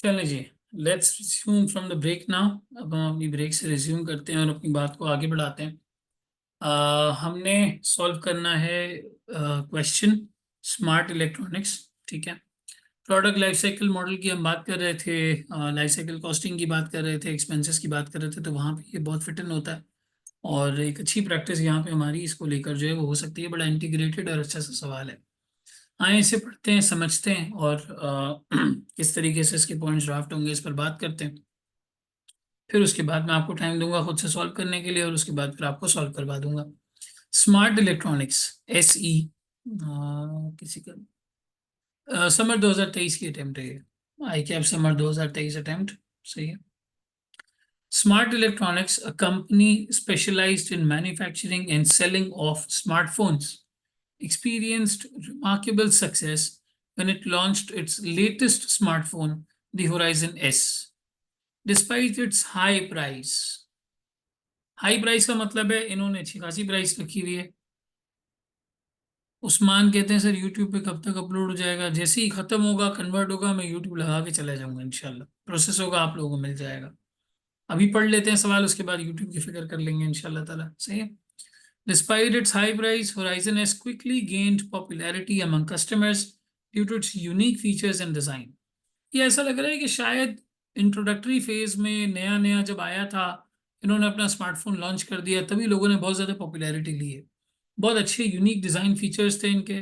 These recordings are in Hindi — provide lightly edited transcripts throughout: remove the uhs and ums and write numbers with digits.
चलें जी। Let's resume from the break now. अब हम अपनी ब्रेक से रिज्यूम करते हैं और अपनी बात को आगे बढ़ाते हैं। हमने सॉल्व करना है क्वेश्चन स्मार्ट इलेक्ट्रॉनिक्स। ठीक है। प्रोडक्ट लाइफ साइकिल मॉडल की हम बात कर रहे थे, लाइफ साइकिल कॉस्टिंग की बात कर रहे थे, एक्सपेंसेस की बात कर रहे थे, तो वहाँ पे ये बहुत फिट इन होता है। और एक अच्छी प्रैक्टिस यहाँ पे हमारी इसको लेकर जो है वो हो सकती है। बड़ा इंटीग्रेटेड और अच्छा सा सवाल है। आए इसे पढ़ते हैं, समझते हैं और किस तरीके से इसके पॉइंट्स ड्राफ्ट होंगे इस पर बात करते हैं। फिर उसके बाद मैं आपको टाइम दूंगा खुद से सॉल्व करने के लिए और उसके बाद फिर आपको सॉल्व करवा दूंगा। स्मार्ट इलेक्ट्रॉनिक्स SE किसी का समर 2023 की अटेम्प्ट है ये। आई कैप समर 2023 अटेम्प्ट। सही है। Smart Electronics, a company specialized in manufacturing and selling of smartphones, experienced remarkable success when it launched its latest smartphone, the Horizon S. Despite its high price का मतलब है इन्होंने अच्छी खासी प्राइस रखी हुई है। उस्मान कहते हैं सर यूट्यूब पे कब तक अपलोड हो जाएगा? जैसे ही खत्म होगा, कन्वर्ट होगा, मैं यूट्यूब लगा के चला जाऊंगा इंशाल्लाह। प्रोसेस होगा, आप लोगों को मिल जाएगा। अभी पढ़ लेते हैं सवाल, उसके बाद यूट्यूब की फिक्र कर लेंगे इंशाल्लाह ताला। सही है। Despite its high price, Horizon has quickly gained popularity among customers due to its unique features and design. ये ऐसा लग रहा है कि शायद इंट्रोडक्टरी फेज में नया नया जब आया था, इन्होंने अपना स्मार्टफोन लॉन्च कर दिया, तभी लोगों ने बहुत ज़्यादा पॉपुलैरिटी ली है। बहुत अच्छे यूनिक डिज़ाइन फीचर्स थे इनके,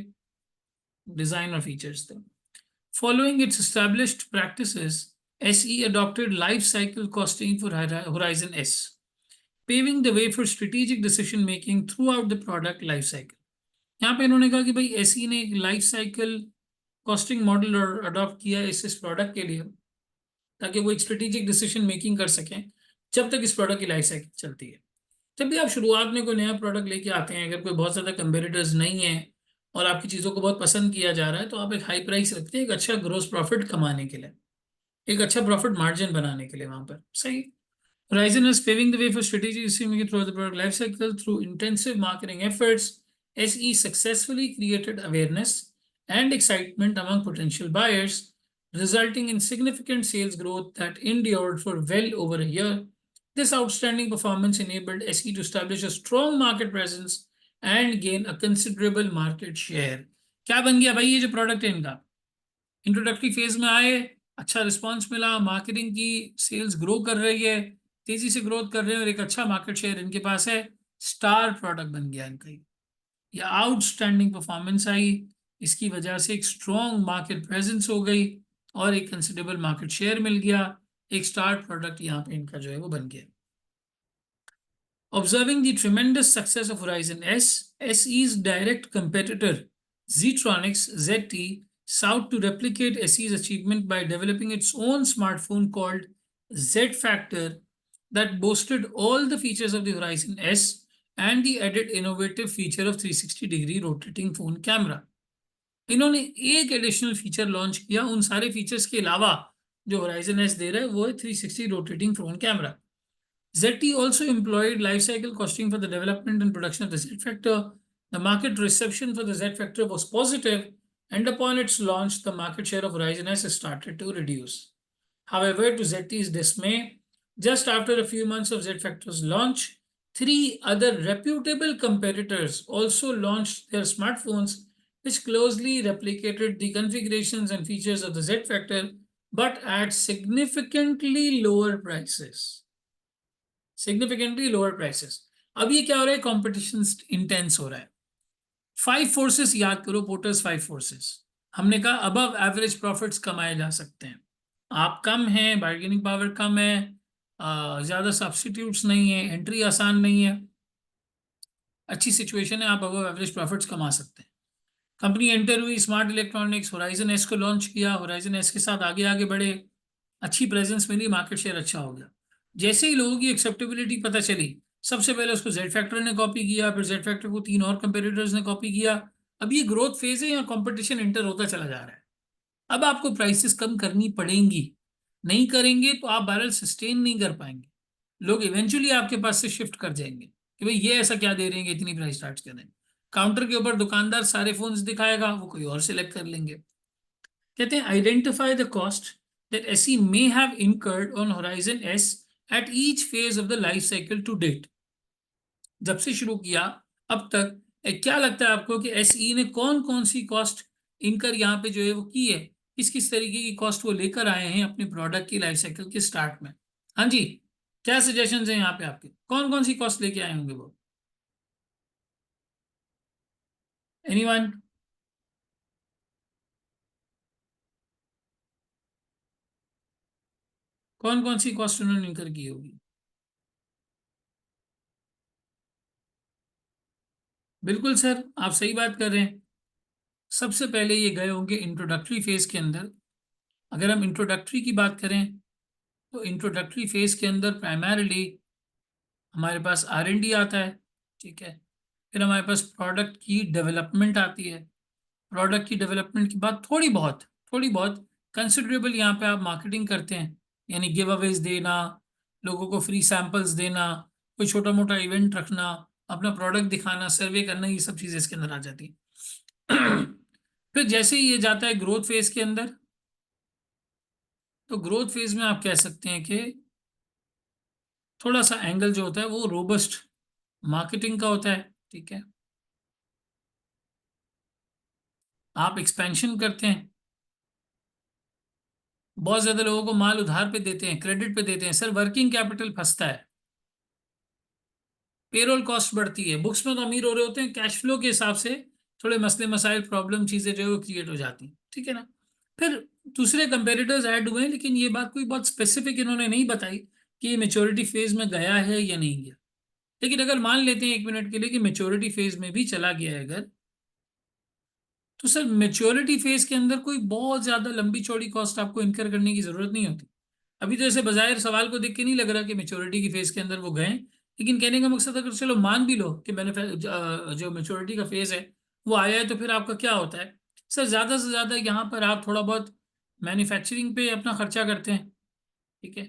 डिज़ाइन और फीचर्स थे। Following its established practices, SE adopted life cycle costing for Horizon S, paving the way for strategic decision making throughout the product life cycle. यहाँ पे इन्होंने कहा कि भाई एसई ने एक life cycle costing model adopt किया है इस प्रोडक्ट के लिए, ताकि वो एक स्ट्रेटेजिक डिसीजन मेकिंग कर सकें जब तक इस प्रोडक्ट की लाइफ साइकिल चलती है। जब भी आप शुरुआत में कोई नया प्रोडक्ट लेके आते हैं, अगर कोई बहुत ज़्यादा कंपेटिटर्स नहीं है और आपकी चीज़ों को बहुत पसंद किया जा रहा है, तो आप एक हाई प्राइस रखते हैं एक अच्छा ग्रोस प्रॉफिट कमाने के लिए, एक अच्छा प्रॉफिट मार्जिन बनाने के लिए वहां पर। सही। Horizon is paving the way for strategic decision-making throughout the product lifecycle through intensive marketing efforts. SE successfully created awareness and excitement among potential buyers, resulting in significant sales growth that endured for well over a year. This outstanding performance enabled SE to establish a strong market presence and gain a considerable market share. क्या बन गया भाई ये जो प्रोडक्ट है इनका? इंट्रोडक्टरी फेज में आए, अच्छा रिस्पांस मिला, मार्केटिंग की, सेल्स ग्रो कर रही है, तेजी से ग्रोथ कर रहे हैं और एक अच्छा मार्केट शेयर इनके पास है। स्टार प्रोडक्ट बन गया इनका ये आउटस्टैंडिंग परफॉर्मेंस आई। इसकी वजह से एक स्ट्रॉन्ग मार्केट प्रेजेंस हो गई और एक कंसिडरेबल मार्केट शेयर मिल गया। एक स्टार प्रोडक्ट यहाँ पे इनका जो है वो बन गया। Observing the tremendous success of Horizon S, SE's direct competitor Ztronics ZT sought to replicate SE's achievement by developing its own smartphone called Z Factor that boasted all the features of the Horizon S and the added innovative feature of 360-degree rotating phone camera. इन्होंने एक एडिशनल फीचर लॉन्च किया उन सारे फीचर्स के अलावा जो Horizon S दे रहा है, वो है 360 rotating phone camera. ZT also employed lifecycle costing for the development and production of the Z Factor. The market reception for the Z Factor was positive, and upon its launch, the market share of Horizon S started to reduce. However, to ZT's dismay, just after a few months of Z Factor's launch, three other reputable competitors also launched their smartphones, which closely replicated the configurations and features of the Z Factor, but at significantly lower prices. Significantly lower prices. अब ये क्या हो रहा है? कंपटीशन इंटेंस हो रहा है। 5 फोर्सेस याद करो, पोर्टर्स 5 फोर्सेस। हमने कहा अबव एवरेज प्रॉफिट्स कमाए जा सकते हैं। आप कम है, बार्गेनिंग पावर कम है, ज्यादा सब्स्टिट्यूट्स नहीं है, एंट्री आसान नहीं है, अच्छी सिचुएशन है, आप अबव एवरेज प्रॉफिट्स कमा सकते हैं। कंपनी एंटर हुई, स्मार्ट इलेक्ट्रॉनिक्स होराइजन एस को लॉन्च किया, होराइजन एस के साथ आगे आगे बढ़े, अच्छी प्रेजेंस मिली, मार्केट शेयर अच्छा हो गया। जैसे ही लोगों की एक्सेप्टेबिलिटी पता चली, सबसे पहले उसको जेड फैक्टर ने कॉपी किया, फिर जेड फैक्टर को 3 और कंपेटिटर्स ने कॉपी किया। अब ये ग्रोथ फेज है या कंपटीशन इंटर होता चला जा रहा है। अब आपको प्राइसेस कम करनी पड़ेंगी, नहीं करेंगे तो आप बैरल सस्टेन नहीं कर पाएंगे। लोग इवेंचुअली आपके पास से शिफ्ट कर जाएंगे कि भाई ये ऐसा क्या दे रहे हैं, इतनी प्राइस स्टार्ट कर रहे हैं। काउंटर के ऊपर दुकानदार सारे फोन्स दिखाएगा, वो कोई और सिलेक्ट कर लेंगे। कहते हैं identify the cost that SE may have incurred on Horizon S at each phase of the life cycle to date. जब से शुरू किया अब तक क्या लगता है आपको कि SE ने कौन कौन सी कॉस्ट इनकर यहाँ पे जो है वो की है, किस किस तरीके की कॉस्ट वो लेकर आए हैं अपने प्रोडक्ट की लाइफ साइकिल के स्टार्ट में? हाँ जी, क्या सजेशंस हैं यहाँ पे आपके, कौन कौन सी कॉस्ट लेके आए होंगे वो? एनीवन? कौन कौन सी कॉस्ट उन्होंने इनकर की होगी? बिल्कुल सर, आप सही बात कर रहे हैं। सबसे पहले ये गए होंगे इंट्रोडक्टरी फेज के अंदर। अगर हम इंट्रोडक्टरी की बात करें तो इंट्रोडक्टरी फेज के अंदर प्राइमरीली हमारे पास R&D आता है, ठीक है। फिर हमारे पास प्रोडक्ट की डेवलपमेंट आती है। प्रोडक्ट की डेवलपमेंट के बाद थोड़ी बहुत कंसिडरेबल यहाँ पे आप मार्केटिंग करते हैं, यानी गिव अवेज देना, लोगों को फ्री सैंपल्स देना, कोई छोटा मोटा इवेंट रखना, अपना प्रोडक्ट दिखाना, सर्वे करना, ये सब चीज़ें इसके अंदर आ जाती हैं। फिर जैसे ही ये जाता है ग्रोथ फेज के अंदर, तो ग्रोथ फेज में आप कह सकते हैं कि थोड़ा सा एंगल जो होता है वो रोबस्ट मार्केटिंग का होता है, ठीक है। आप एक्सपेंशन करते हैं, बहुत ज्यादा लोगों को माल उधार पे देते हैं, क्रेडिट पे देते हैं, सर वर्किंग कैपिटल फंसता है, पेरोल कॉस्ट बढ़ती है, बुक्स में तो अमीर हो रहे होते हैं, कैश फ्लो के हिसाब से थोड़े मसले मसाइल प्रॉब्लम चीजें जो है वो क्रिएट हो जाती हैं, ठीक है ना। फिर दूसरे कंपेटिटर्स ऐड हुए हैं, लेकिन ये बात कोई बहुत स्पेसिफिक इन्होंने नहीं बताई कि ये मेच्योरिटी फेज में गया है या नहीं गया। लेकिन अगर मान लेते हैं 1 मिनट के लिए कि मेच्योरिटी फेज में भी चला गया है अगर, तो सर मेच्योरिटी फेज के अंदर कोई बहुत ज्यादा लंबी चौड़ी कॉस्ट आपको इनकर करने की जरूरत नहीं होती। अभी तो ऐसे बाजायर सवाल को देख के नहीं लग रहा कि मेच्योरिटी की फेज के अंदर वो गए, लेकिन कहने का मकसद अगर चलो मान भी लो कि मैंने जो मेच्योरिटी का फेज है वो आया है, तो फिर आपका क्या होता है? सर ज्यादा से ज्यादा यहाँ पर आप थोड़ा बहुत मैन्युफैक्चरिंग पे अपना खर्चा करते हैं, ठीक है,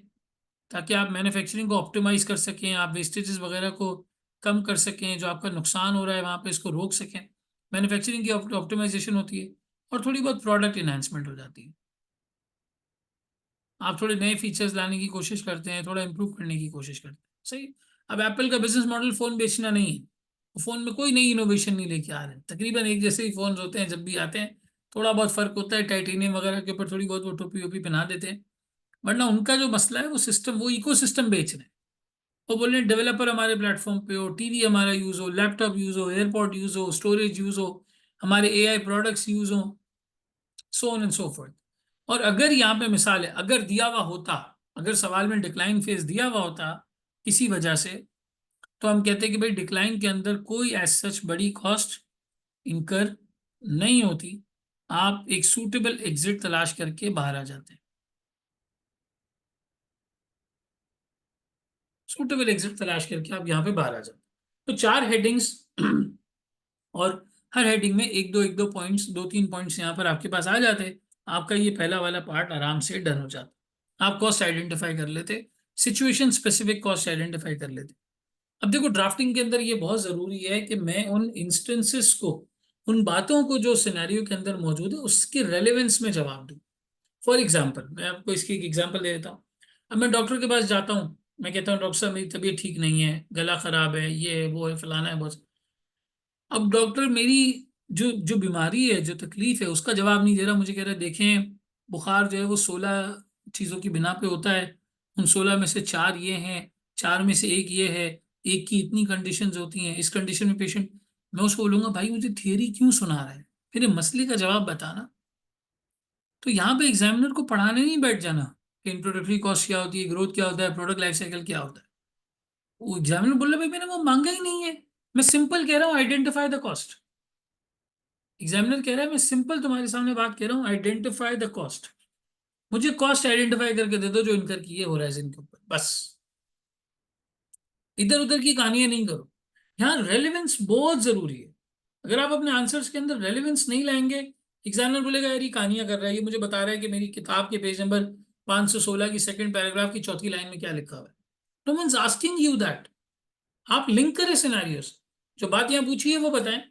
ताकि आप मैन्युफैक्चरिंग को ऑप्टिमाइज कर सकें, आप वेस्टेजेस वगैरह को कम कर सकें, जो आपका नुकसान हो रहा है वहाँ पे इसको रोक सकें। मैन्युफैक्चरिंग की ऑप्टिमाइजेशन होती है, और थोड़ी बहुत प्रोडक्ट इन्हांसमेंट हो जाती है। आप थोड़े नए फीचर्स लाने की कोशिश करते हैं, थोड़ा इंप्रूव करने की कोशिश करते हैं, सही। अब एप्पल का बिजनेस मॉडल फोन बेचना नहीं है, फोन में कोई नई इनोवेशन नहीं लेके आ रहे हैं, तकरीबन एक जैसे ही फोन होते हैं जब भी आते हैं, थोड़ा बहुत फर्क होता है, टाइटेनियम वगैरह के ऊपर थोड़ी बहुत वो टोपी वोपी पहना देते हैं, वरना उनका जो मसला है वो सिस्टम, वो इको सिस्टम बेच रहे हैं। वो बोल रहे हैं डेवलपर हमारे प्लेटफॉर्म पे हो, टीवी हमारा यूज हो, लैपटॉप यूज हो, एयरपॉड यूज हो, स्टोरेज यूज हो, हमारे AI प्रोडक्ट्स यूज हो, so on and so fourth. और अगर यहाँ पे मिसाल है, अगर दिया हुआ होता, अगर सवाल में डिक्लाइन फेज दिया हुआ होता किसी वजह से, तो हम कहते हैं कि भाई डिक्लाइन के अंदर कोई एज सच बड़ी कॉस्ट इनकर नहीं होती, आप एक सूटेबल एग्जिट तलाश करके बाहर आ जाते हैं, सूटेबल एग्जिट तलाश करके आप यहाँ पे बाहर आ जाते हैं। तो 4 हेडिंग्स और हर हेडिंग में एक दो पॉइंट्स, 2-3 पॉइंट्स यहाँ पर आपके पास आ जाते, आपका ये पहला वाला पार्ट आराम से डन हो जाता। आप कॉस्ट आइडेंटिफाई कर लेते, सिचुएशन स्पेसिफिक कॉस्ट आइडेंटिफाई कर लेते। अब देखो ड्राफ्टिंग के अंदर ये बहुत जरूरी है कि मैं उन इंस्टेंसेस को, उन बातों को जो सिनेरियो के अंदर मौजूद है उसके रेलेवेंस में जवाब दूं। फॉर एग्जाम्पल मैं आपको इसकी एक एग्जाम्पल दे देता हूँ। अब मैं डॉक्टर के पास जाता हूँ, मैं कहता हूँ डॉक्टर साहब मेरी तबीयत ठीक नहीं है, गला खराब है, ये है वो है फलाना है बहुत। अब डॉक्टर मेरी जो जो बीमारी है, जो तकलीफ है, उसका जवाब नहीं दे रहा, मुझे कह रहा है देखें बुखार जो है वो 16 चीज़ों की बिना पे होता है, उन 16 में से 4 ये हैं, 4 में से एक ये है, एक की इतनी कंडीशंस होती हैं, इस कंडीशन में पेशेंट। मैं उसको बोलूंगा भाई मुझे थियरी क्यों सुना रहा है, मेरे मसले का जवाब बताना। तो यहाँ पे एग्जामिनर को पढ़ाने नहीं बैठ जाना कि इंट्रोडक्टरी कॉस्ट क्या होती है, ग्रोथ क्या होता है, प्रोडक्ट लाइफ साइकिल क्या होता है। वो एग्जामिनर बोल रहा है भाई मैंने वो मांगा ही नहीं है, मैं सिंपल कह रहा हूँ आइडेंटिफाई द कॉस्ट। एग्जामिनर कह रहा है मैं सिंपल तुम्हारे सामने बात कह रहा हूँ, आइडेंटिफाई द कॉस्ट, मुझे कॉस्ट आइडेंटिफाई करके दे दो जो इनकर की है होराइजन के ऊपर, बस। इधर उधर की कहानियां नहीं करो, यहाँ रेलेवेंस बहुत जरूरी है। अगर आप अपने आंसर्स के अंदर रेलेवेंस नहीं लाएंगे, एग्जामिनर बोलेगा यार ये कहानियां कर रहा है, ये मुझे बता रहा है कि मेरी किताब के पेज नंबर 516 की सेकंड पैराग्राफ की चौथी लाइन में क्या लिखा हुआ है। No means asking you that, आप लिंक करें सिनेरियोस, जो बात यहाँ पूछी है वो बताएं,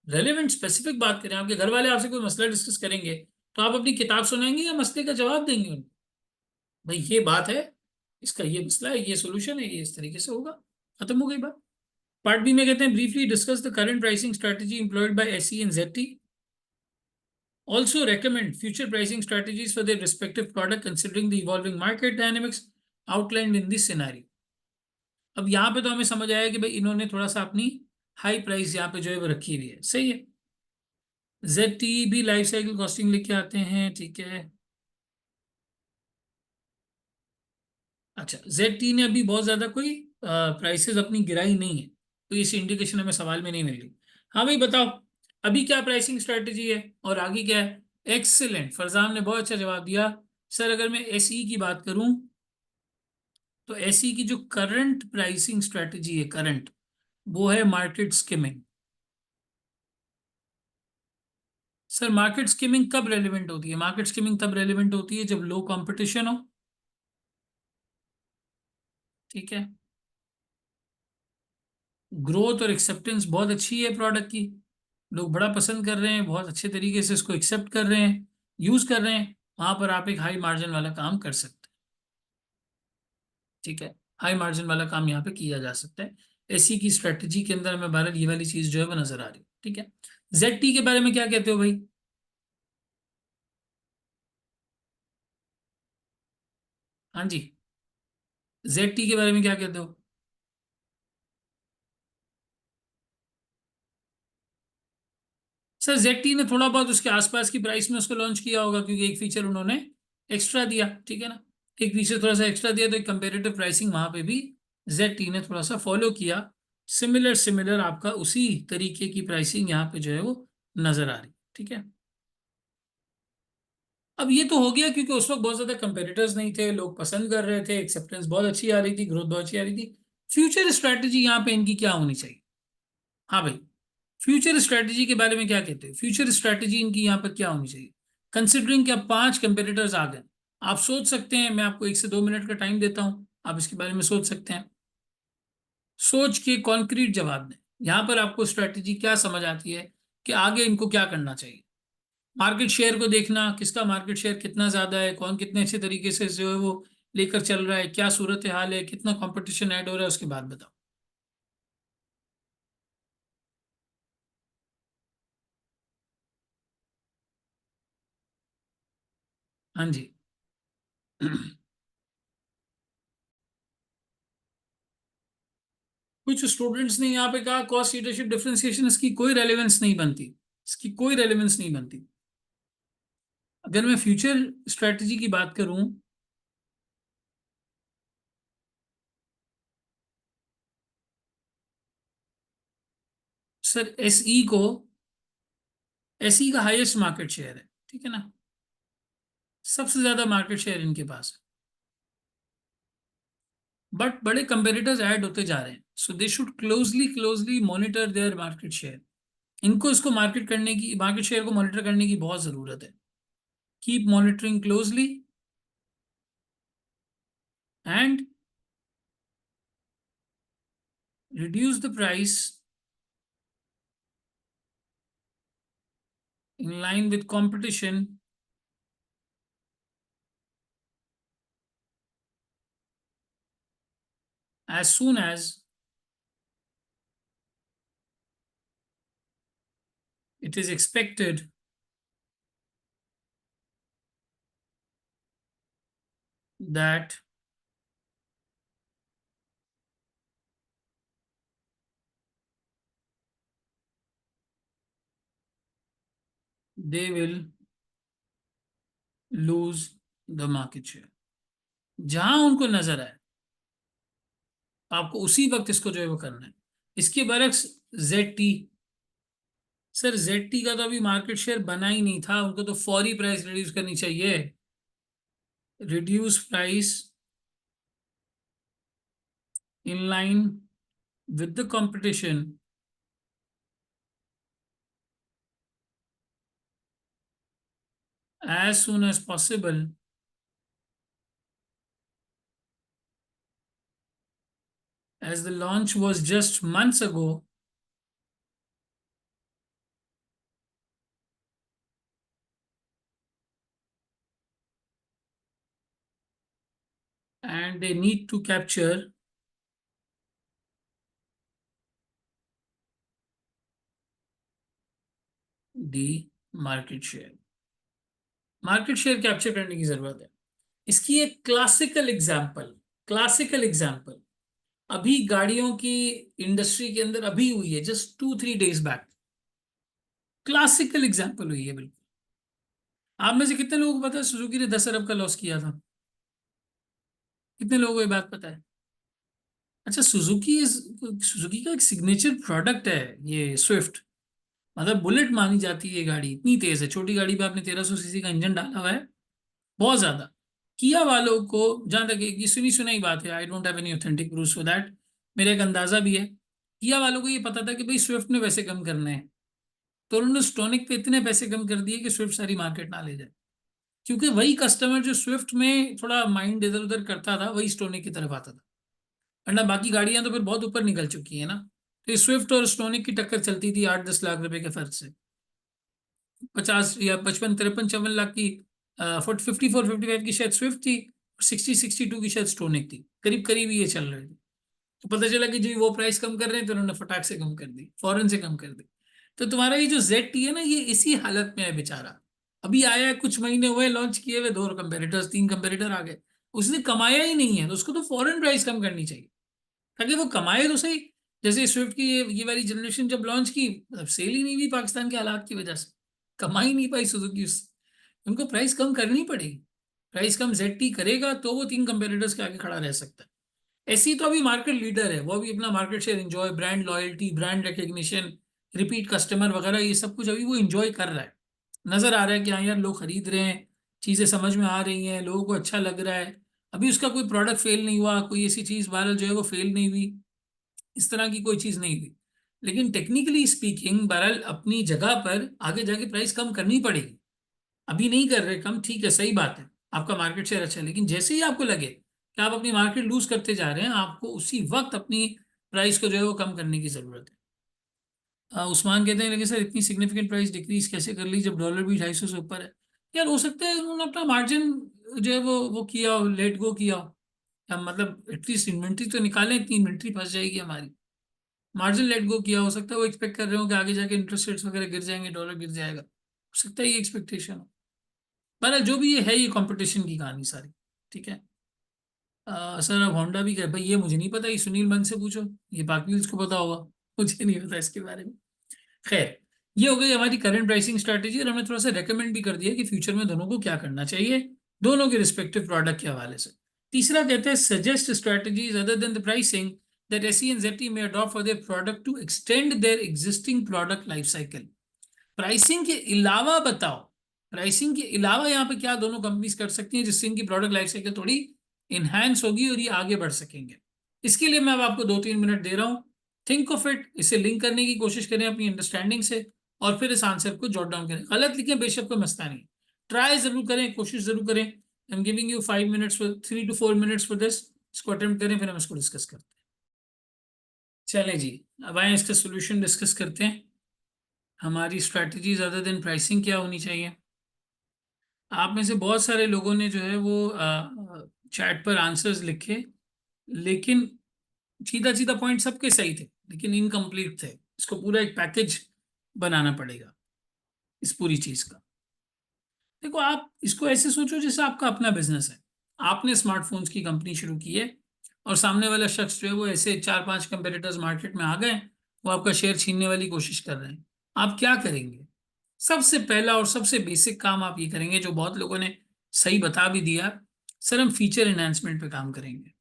रेलेवेंट स्पेसिफिक बात करें। आपके घर वाले आपसे कोई मसला डिस्कस करेंगे, तो आप अपनी किताब सुनाएंगे या मसले का जवाब देंगे उनको? भाई ये बात है, इसका ये मसला है, ये सोल्यूशन है, ये इस तरीके से होगा। खत्म हो गई बात। पार्ट बी में कहते हैं briefly discuss the current pricing strategy employed by SE and JT. Also recommend future pricing strategies for their respective product considering the evolving market dynamics outlined in this scenario. अब यहाँ पे तो हमें समझ आया कि भाई इन्होंने थोड़ा सा अपनी हाई प्राइस यहाँ पे जो है वो रखी हुई है, सही है। जेड टी भी लाइफ साइकिल कॉस्टिंग लेके आते हैं, ठीक है। अच्छा, जेड टी ने अभी बहुत ज्यादा कोई प्राइसेस अपनी गिराई नहीं है, तो इस इंडिकेशन हमें सवाल में नहीं मिल रही। हाँ भाई बताओ, अभी क्या प्राइसिंग स्ट्रेटजी है और आगे क्या है? एक्सीलेंट, फरजान ने बहुत अच्छा जवाब दिया। सर अगर मैं एसई की बात करूं, तो एसई की जो करंट प्राइसिंग स्ट्रेटजी है, करंट, वो है market skimming. Sir market skimming कब रेलिवेंट होती है? मार्केट स्किमिंग तब रेलिवेंट होती है जब लो कंपटीशन हो, ठीक है। ग्रोथ और एक्सेप्टेंस बहुत अच्छी है प्रोडक्ट की, लोग बड़ा पसंद कर रहे हैं, बहुत अच्छे तरीके से इसको एक्सेप्ट कर रहे हैं, यूज कर रहे हैं। वहां पर आप एक हाई मार्जिन वाला काम कर सकते हैं, ठीक है। हाई मार्जिन वाला काम यहाँ पे किया जा सकता है। एसी की स्ट्रेटजी के अंदर हमें भारत ये वाली चीज जो है वो नजर आ रही है, ठीक है। जेड टी के बारे में क्या कहते हो भाई? हाँ जी, जेड टी के बारे में क्या कहते हो? सर जेड ने थोड़ा बहुत उसके आसपास की प्राइस में उसको लॉन्च किया होगा, क्योंकि एक फीचर उन्होंने एक्स्ट्रा दिया, ठीक है ना। एक फीचर थोड़ा सा एक्स्ट्रा दिया, तो एक कंपेरेटिव प्राइसिंग वहां पे भी जेड ने थोड़ा सा फॉलो किया। सिमिलर सिमिलर आपका उसी तरीके की प्राइसिंग यहाँ पे जो है वो नजर आ रही, ठीक है। अब ये तो हो गया क्योंकि उस वक्त बहुत ज्यादा कंपेटिटर्स नहीं थे, लोग पसंद कर रहे थे, एक्सेप्टेंस बहुत अच्छी आ रही थी, ग्रोथ बहुत अच्छी आ रही थी। फ्यूचर स्ट्रैटेजी यहाँ पे इनकी क्या होनी चाहिए? हाँ भाई, फ्यूचर स्ट्रैटेजी के बारे में क्या कहते हैं? फ्यूचर स्ट्रैटेजी इनकी यहाँ पर क्या होनी चाहिए, कंसिडरिंग कि अब 5 कंपेटिटर्स आ गए? आप सोच सकते हैं, मैं आपको 1 से 2 मिनट का टाइम देता हूं, आप इसके बारे में सोच सकते हैं। सोच के कॉन्क्रीट जवाब दें। यहाँ पर आपको स्ट्रैटेजी क्या समझ आती है कि आगे इनको क्या करना चाहिए? मार्केट शेयर को देखना, किसका मार्केट शेयर कितना ज्यादा है, कौन कितने अच्छे तरीके से जो है वो लेकर चल रहा है, क्या सूरत हाल है, कितना कंपटीशन ऐड हो रहा है, उसके बाद बताओ। हाँ जी। कुछ स्टूडेंट्स ने यहाँ पे कहा कॉस्ट लीडरशिप डिफरेंशिएशन, इसकी कोई रेलेवेंस नहीं बनती, इसकी कोई रेलेवेंस नहीं बनती। अगर मैं फ्यूचर स्ट्रेटजी की बात करूं, सर एसई को, एसई का हाईएस्ट मार्केट शेयर है, ठीक है ना, सबसे ज्यादा मार्केट शेयर इनके पास है। बट बड़े कंपेटिटर्स ऐड होते जा रहे हैं, so they should closely closely monitor their market share. इनको इसको मार्केट करने की, मार्केट शेयर को मॉनिटर करने की बहुत जरूरत है। Keep monitoring closely and reduce the price in line with competition as soon as it is expected that they will lose the market share। जहां उनको नजर आए, आपको उसी वक्त इसको जो है वो करना है। इसके बरक्स Z T, sir Z T का तो अभी मार्केट शेयर बना ही नहीं था, उनको तो फौरी प्राइस रिड्यूस करनी चाहिए। Reduce price in line with the competition as soon as possible, as the launch was just months ago। and they need to capture the market share. Market share capture करने की जरूरत है। इसकी एक क्लासिकल एग्जाम्पल अभी गाड़ियों की इंडस्ट्री के अंदर अभी हुई है, just 2-3 days back. Classical example हुई है बिल्कुल। आप में से कितने लोगों को पता है सुजुकी ने 10 अरब का लॉस किया था? कितने लोगों को ये बात पता है? अच्छा, सुजुकी का एक सिग्नेचर प्रोडक्ट है ये स्विफ्ट। मतलब बुलेट मानी जाती है ये गाड़ी, इतनी तेज है। छोटी गाड़ी पे आपने 1300 सीसी का इंजन डाला हुआ है, बहुत ज्यादा। किया वालों को, जहां तक ये सुनी सुनाई बात है, I don't have any authentic proof for that, मेरा एक अंदाजा भी है, किया वालों को ये पता था कि भाई स्विफ्ट ने पैसे कम करने हैं, तो उन्होंने स्टोनिक पे इतने पैसे कम कर दिए कि स्विफ्ट सारी मार्केट ना ले जाए। क्योंकि वही कस्टमर जो स्विफ्ट में थोड़ा माइंड इधर उधर करता था, वही स्टोनिक की तरफ आता था। वरना बाकी गाड़ियां तो फिर बहुत ऊपर निकल चुकी है ना। तो स्विफ्ट और स्टोनिक की टक्कर चलती थी 8-10 लाख रुपए के फर्क से। 50 या 55-53-54 लाख की 54-55 की शायद स्विफ्ट थी, 60-62 की शायद स्टोनिक थी, करीब करीब ये चल रहे थे। तो पता चला कि जी वो प्राइस कम कर रहे हैं, तो उन्होंने फटाक से कम कर दी, फौरन से कम कर दी। तो तुम्हारा ये जो ZT है ना, ये इसी हालत में है बेचारा। अभी आया है, कुछ महीने हुए लॉन्च किए हुए, 2 कंपेरेटर्स 3 कंपेरेटर आ गए। उसने कमाया ही नहीं है, तो उसको तो फौरन प्राइस कम करनी चाहिए, ताकि वो कमाए तो सही। जैसे स्विफ्ट की ये वाली जनरेशन जब लॉन्च की, मतलब सेल ही नहीं हुई पाकिस्तान के हालात की वजह से, कमा ही नहीं पाई सुजुकी उससे। उनको प्राइस कम करनी पड़ेगी। प्राइस कम ZT करेगा तो वो 3 कंपेटिटर्स के आगे खड़ा रह सकता है। ऐसी तो अभी मार्केट लीडर है, वो अभी अपना market share enjoy, brand loyalty, brand recognition, repeat customer वगैरह, ये सब कुछ अभी वो एंजॉय कर रहा है। नजर आ रहा है कि हाँ यार, लोग खरीद रहे हैं, चीजें समझ में आ रही हैं, लोगों को अच्छा लग रहा है। अभी उसका कोई प्रोडक्ट फेल नहीं हुआ, कोई ऐसी चीज वायरल जो है वो फेल नहीं हुई, इस तरह की कोई चीज नहीं हुई। लेकिन टेक्निकली स्पीकिंग, बहरहाल अपनी जगह पर आगे जाके प्राइस कम करनी पड़ेगी। अभी नहीं कर रहे कम, ठीक है, सही बात है, आपका मार्केट शेयर अच्छा है, लेकिन जैसे ही आपको लगे कि आप अपनी मार्केट लूज करते जा रहे हैं, आपको उसी वक्त अपनी प्राइस को जो है वो कम करने की जरूरत है। उस्मान कहते हैं, लेकिन सर इतनी सिग्निफिकेंट प्राइस डिक्रीज कैसे कर ली जब डॉलर भी 250 से ऊपर है? यार हो सकता है उन्होंने अपना मार्जिन जो है वो किया हो, लेट गो किया हो। हम मतलब एटलीस्ट इन्वेंट्री तो निकालें, इतनी इन्वेंट्री फंस जाएगी हमारी। मार्जिन लेट गो किया, हो सकता है वो एक्सपेक्ट कर रहे हो कि आगे जाके इंटरेस्ट रेट्स वगैरह गिर जाएंगे, डॉलर गिर जाएगा, हो सकता है ये एक्सपेक्टेशन हो। बहरहाल जो भी ये है, ये कंपटीशन की कहानी सारी। ठीक है। सर अब होंडा भी कर भाई, ये मुझे नहीं पता, ये सुनील मन से पूछो, ये बाकी उसको पता होगा, मुझे नहीं पता इसके बारे में। खैर, ये हो गई हमारी करंट प्राइसिंग स्ट्रैटेजी, और हमने थोड़ा सा रेकमेंड भी कर दिया कि फ्यूचर में दोनों को क्या करना चाहिए, दोनों के रिस्पेक्टिव प्रोडक्ट के हवाले से। तीसरा कहते हैं, suggest strategies other than the pricing that SE and ZT may adopt for their product to extend their existing product life cycle। Pricing के अलावा बताओ, प्राइसिंग के अलावा यहाँ पे क्या दोनों कंपनीज कर सकती हैं जिससे इनकी प्रोडक्ट लाइफ साइकिल थोड़ी इनहेंस होगी और ये आगे बढ़ सकेंगे। इसके लिए मैं अब आपको 2-3 मिनट दे रहा हूँ, थिंक ऑफ इट, इसे लिंक करने की कोशिश करें अपनी अंडरस्टैंडिंग से, और फिर इस आंसर को जॉट डाउन करें। गलत लिखें बेशक, कोई मसला नहीं, ट्राई जरूर करें, कोशिश जरूर करें। I am giving you 5 minutes, 3 to 4 minutes for this. इसको अटेम्प्ट करें, फिर हम इसको डिस्कस करते हैं। चलें जी, अब आए इसका सोल्यूशन डिस्कस करते हैं। हमारी स्ट्रैटेजीज अदर देन प्राइसिंग क्या होनी चाहिए? आप में से बहुत सारे लोगों ने जो है वो चैट पर आंसर्स लिखे, लेकिन सीधा सीधा पॉइंट सबके सही थे, लेकिन इनकम्प्लीट थे। इसको पूरा एक पैकेज बनाना पड़ेगा इस पूरी चीज का। देखो, आप इसको ऐसे सोचो जैसे आपका अपना बिजनेस है। आपने स्मार्टफोन्स की कंपनी शुरू की है, और सामने वाला शख्स जो है वो ऐसे 4-5 कंपेटिटर्स मार्केट में आ गए, वो आपका शेयर छीनने वाली कोशिश कर रहे हैं। आप क्या करेंगे? सबसे पहला और सबसे बेसिक काम आप ये करेंगे, जो बहुत लोगों ने सही बता भी दिया, सर हम फीचर एनहांसमेंट पे काम करेंगे।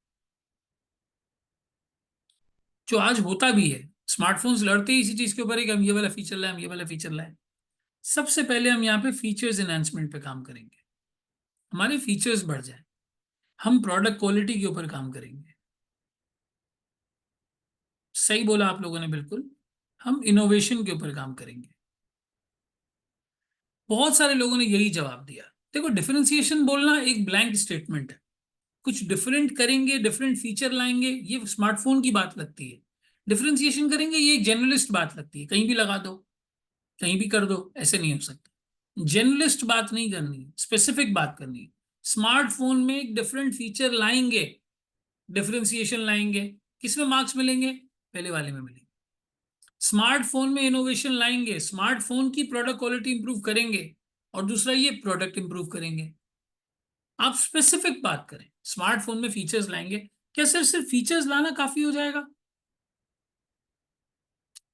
जो आज होता भी है, स्मार्टफोन्स लड़ते ही इसी चीज के ऊपर है कि हम ये वाला फीचर लाए, हम ये वाला फीचर लाए। सबसे पहले हम यहाँ पे फीचर्स एनहांसमेंट पे काम करेंगे, हमारे फीचर्स बढ़ जाए। हम प्रोडक्ट क्वालिटी के ऊपर काम करेंगे। सही बोला आप लोगों ने, बिल्कुल। हम इनोवेशन के ऊपर काम करेंगे। बहुत सारे लोगों ने यही जवाब दिया। देखो, डिफरेंशिएशन बोलना एक ब्लैंक स्टेटमेंट है। कुछ डिफरेंट करेंगे, डिफरेंट फीचर लाएंगे, ये स्मार्टफोन की बात लगती है। डिफरेंशिएशन करेंगे, ये एक जनरलिस्ट बात लगती है, कहीं भी लगा दो, कहीं भी कर दो, ऐसे नहीं हो सकता। जनरलिस्ट बात नहीं करनी, स्पेसिफिक बात करनी है। स्मार्टफोन में एक डिफरेंट फीचर लाएंगे, डिफरेंशिएशन लाएंगे, किसमें मार्क्स मिलेंगे? पहले वाले में मिलेंगे। स्मार्टफोन में इनोवेशन लाएंगे, स्मार्टफोन की प्रोडक्ट क्वालिटी इंप्रूव करेंगे, और दूसरा ये प्रोडक्ट इंप्रूव करेंगे। आप स्पेसिफिक बात करें, स्मार्टफोन में फीचर्स लाएंगे। क्या सर सिर्फ फीचर्स लाना काफी हो जाएगा?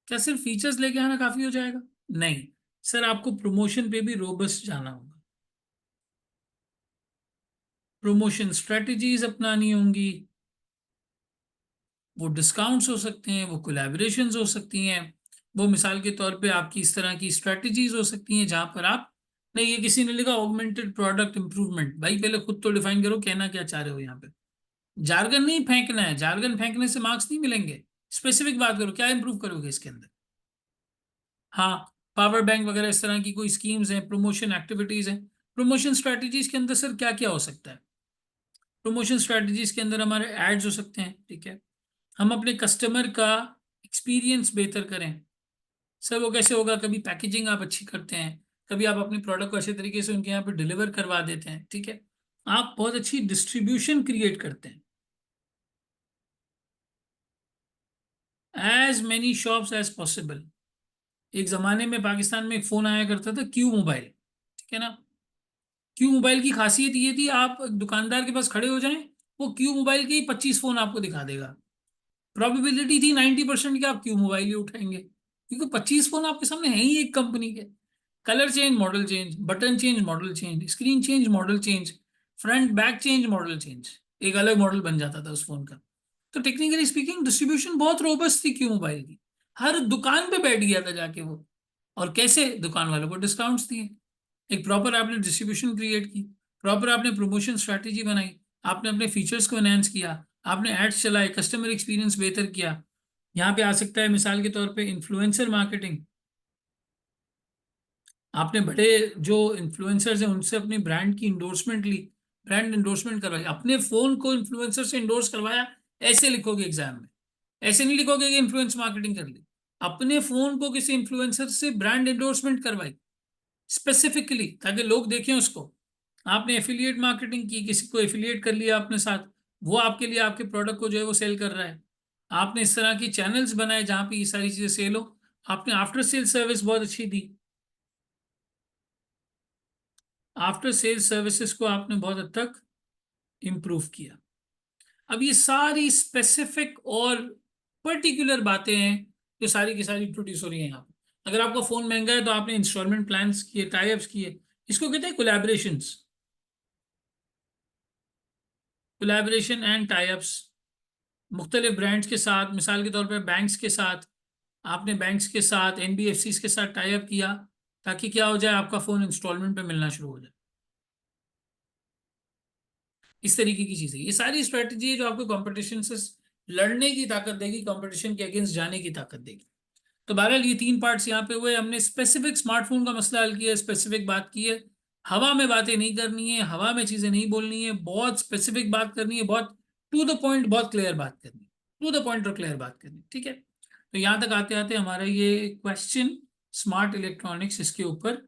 क्या सिर्फ फीचर्स लेके आना काफी हो जाएगा? नहीं सर, आपको प्रमोशन पे भी रोबस्ट जाना होगा। प्रमोशन स्ट्रेटजीज अपनानी होंगी, वो डिस्काउंट्स हो सकते हैं, वो कोलैबोरेशंस हो सकती हैं, वो मिसाल के तौर पे आपकी इस तरह की स्ट्रेटजीज हो सकती हैं जहां पर आप, नहीं ये किसी ने लिखा ऑगमेंटेड प्रोडक्ट इंप्रूवमेंट, भाई पहले खुद तो डिफाइन करो कहना क्या चाह रहे हो यहाँ पे। जार्गन नहीं फेंकना है, जार्गन फेंकने से मार्क्स नहीं मिलेंगे। स्पेसिफिक बात करो, क्या इंप्रूव करोगे इसके अंदर? हाँ, पावर बैंक वगैरह इस तरह की कोई स्कीम्स हैं, प्रमोशन एक्टिविटीज हैं। प्रमोशन स्ट्रेटजीज के अंदर सर क्या क्या हो सकता है? प्रमोशन स्ट्रेटजीज के अंदर हमारे एड्स हो सकते हैं, ठीक है। हम अपने कस्टमर का एक्सपीरियंस बेहतर करें। सर वो कैसे होगा? कभी पैकेजिंग आप अच्छी करते हैं, कभी आप अपनी प्रोडक्ट को अच्छे तरीके से उनके यहाँ पे डिलीवर करवा देते हैं, ठीक है। आप बहुत अच्छी डिस्ट्रीब्यूशन क्रिएट करते हैं, as many shops as possible. एक जमाने में पाकिस्तान में एक फोन आया करता था, क्यू मोबाइल, ठीक है ना। क्यू मोबाइल की खासियत ये थी, आप दुकानदार के पास खड़े हो जाएं, वो क्यू मोबाइल के ही 25 फोन आपको दिखा देगा। प्रोबेबिलिटी थी 90% कि आप क्यू मोबाइल ही उठाएंगे, क्योंकि 25 फोन आपके सामने है ही एक कंपनी के। Colour change, model change, button change, model change, screen change, model change, front back change, model change, एक अलग मॉडल बन जाता था उस फोन का। तो टेक्निकली स्पीकिंग डिस्ट्रीब्यूशन बहुत रोबस्ट थी क्यू मोबाइल की। हर दुकान पे बैठ गया था जाके वो, और कैसे? दुकान वालों को डिस्काउंट्स दिए। एक प्रॉपर आपने डिस्ट्रीब्यूशन क्रिएट की, प्रॉपर आपने प्रमोशन स्ट्रैटेजी बनाई, आपने अपने फीचर्स को एनहेंस किया, आपने एड्स चलाए, कस्टमर एक्सपीरियंस बेहतर किया। यहाँ पे आ सकता है मिसाल के तौर पे इन्फ्लुएंसर मार्केटिंग। आपने बड़े जो इन्फ्लुएंसर्स हैं उनसे अपनी ब्रांड की इंडोर्समेंट ली, ब्रांड इंडोर्समेंट करवाई, अपने फोन को इन्फ्लुएंसर से इंडोर्स करवाया। ऐसे लिखोगे एग्जाम में, ऐसे नहीं लिखोगे कि इन्फ्लुएंस मार्केटिंग कर ली। अपने फोन को किसी इन्फ्लुएंसर से ब्रांड इंडोर्समेंट करवाई स्पेसिफिकली, ताकि लोग देखें उसको। आपने एफिलिएट मार्केटिंग की, किसी को एफिलिएट कर लिया अपने साथ, वो आपके लिए आपके प्रोडक्ट को जो है वो सेल कर रहा है। आपने इस तरह की चैनल्स बनाए जहां पे ये सारी चीजें सेल हो। आपने आफ्टर सेल सर्विस बहुत अच्छी दी, आफ्टर सेल सर्विसेज को आपने बहुत हद तक इम्प्रूव किया। अब ये सारी स्पेसिफिक और पर्टिकुलर बातें हैं जो सारी की सारी प्रोड्यूस हो रही हैं यहाँ पे। अगर आपका फोन महंगा है तो आपने इंस्टॉलमेंट प्लान्स किए, टाई अप्स किए, इसको कहते हैं collaborations. Collaboration and tie ups मुख्तलिफ ब्रांड्स के साथ, मिसाल के तौर पर बैंक्स के साथ, आपने बैंक्स के साथ, एनबीएफसी के साथ टाई अप किया, ताकि क्या हो जाए, आपका फोन इंस्टॉलमेंट पे मिलना शुरू हो जाए। इस तरीके की चीजें, ये सारी स्ट्रेटजी है जो आपको कंपटीशन से लड़ने की ताकत देगी, कंपटीशन के अगेंस्ट जाने की ताकत देगी। तो बहरहाल ये तीन पार्ट्स यहाँ पे हुए। हमने स्पेसिफिक स्मार्टफोन का मसला हल किया, स्पेसिफिक बात की है। हवा में बातें नहीं करनी है, हवा में चीजें नहीं बोलनी है, बहुत स्पेसिफिक बात करनी है, बहुत टू द पॉइंट, बहुत क्लियर बात करनी है, टू द पॉइंट और क्लियर बात करनी है, ठीक है। तो यहाँ तक आते आते हमारा ये क्वेश्चन स्मार्ट इलेक्ट्रॉनिक्स इसके ऊपर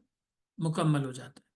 मुकम्मल हो जाता है।